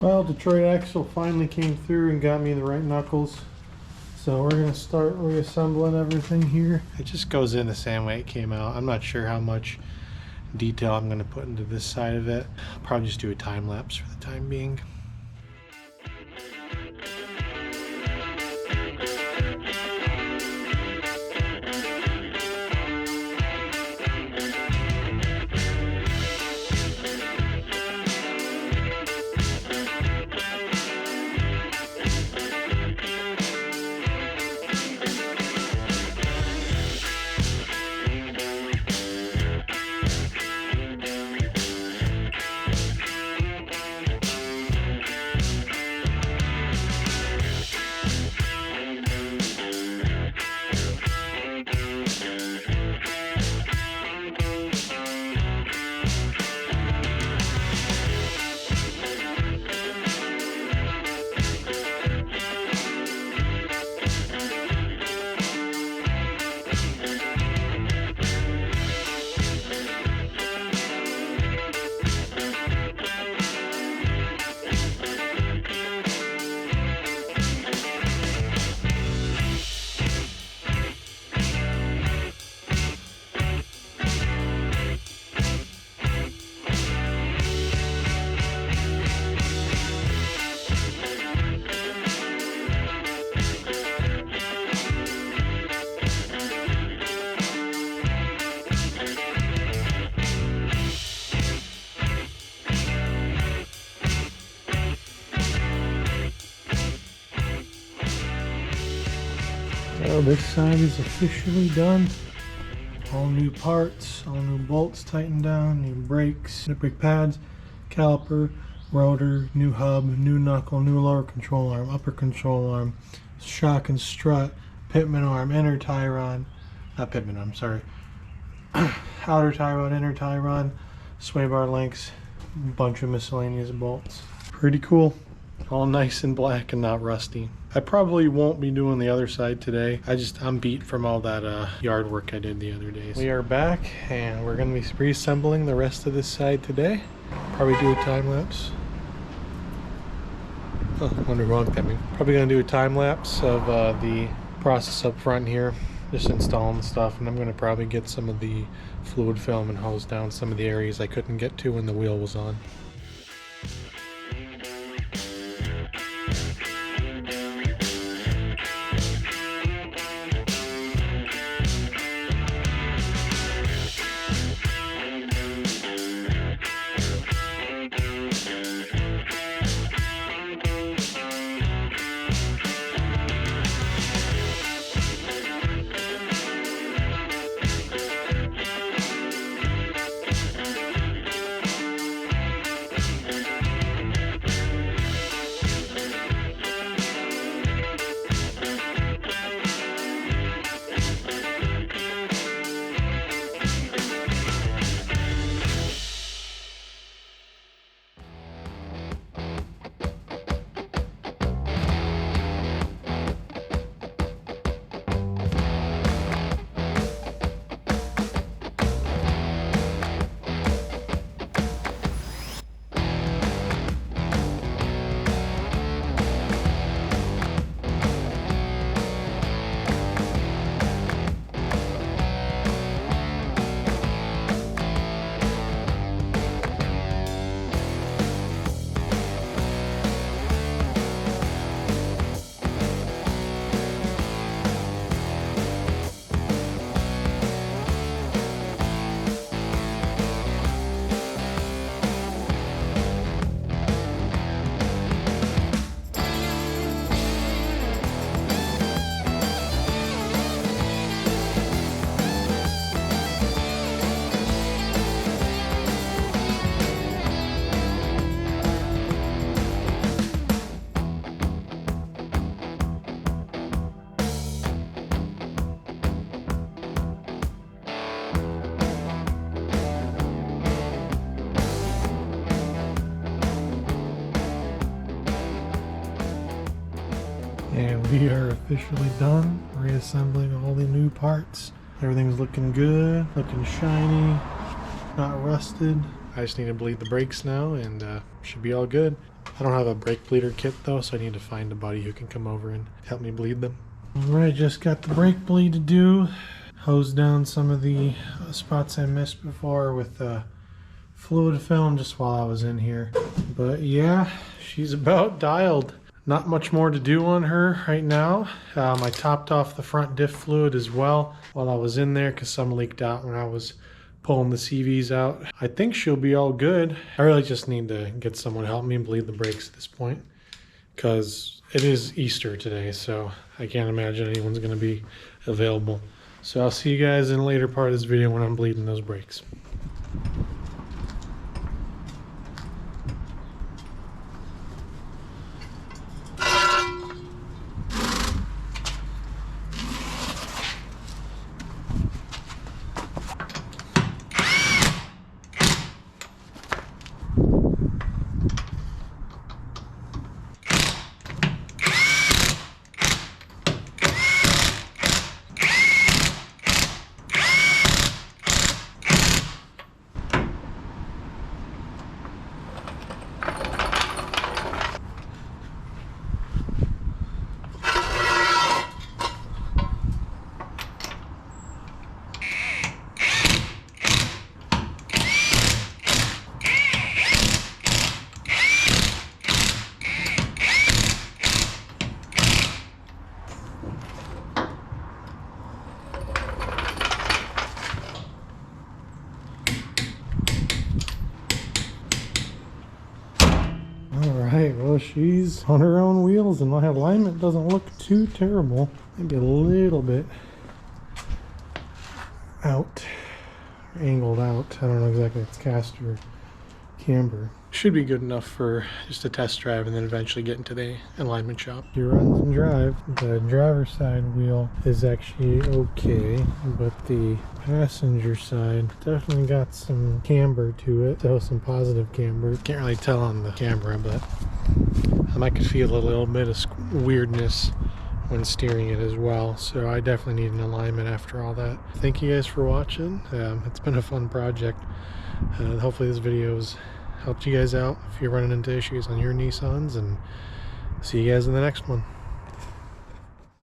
Well, Detroit Axle finally came through and got me the right knuckles. So we're gonna start reassembling everything here. It just goes in the same way it came out. I'm not sure how much detail I'm gonna put into this side of it. I'll probably just do a time lapse for the time being. Well, this side is officially done. All new parts, all new bolts tightened down, new brakes, new brake pads, caliper, rotor, new hub, new knuckle, new lower control arm, upper control arm, shock and strut, pitman arm, inner tie rod, not pitman arm, sorry, outer tie rod, inner tie rod, sway bar links, bunch of miscellaneous bolts. Pretty cool. All nice and black and not rusty. I probably won't be doing the other side today. I'm beat from all that yard work I did the other day. We are back and we're gonna be reassembling the rest of this side today. Probably do a time lapse. Oh, I wonder wrong that means. Probably gonna do a time lapse of the process up front here. Just installing stuff, and I'm gonna probably get some of the fluid film and hose down some of the areas I couldn't get to when the wheel was on. And we are officially done reassembling all the new parts. Everything's looking good, looking shiny, not rusted. I just need to bleed the brakes now and should be all good. I don't have a brake bleeder kit though, so I need to find a buddy who can come over and help me bleed them. Alright, just got the brake bleed to do. Hose down some of the spots I missed before with fluid film just while I was in here. But yeah, she's about dialed. Not much more to do on her right now. I topped off the front diff fluid as well while I was in there because some leaked out when I was pulling the CVs out. I think she'll be all good. I really just need to get someone to help me bleed the brakes at this point because it is Easter today, so I can't imagine anyone's going to be available. So I'll see you guys in a later part of this video when I'm bleeding those brakes. Alright, well she's on her own wheels and my alignment doesn't look too terrible. Maybe a little bit out, or angled out. I don't know exactly if it's cast or camber. Should be good enough for just a test drive and then eventually get into the alignment shop. She runs and drive. The driver's side wheel is actually okay, but the passenger side definitely got some camber to it. So some positive camber. Can't really tell on the camera, but I could feel a little bit of weirdness when steering it as well. So I definitely need an alignment after all that. Thank you guys for watching. It's been a fun project. Hopefully this video's helped you guys out if you're running into issues on your Nissans, and see you guys in the next one.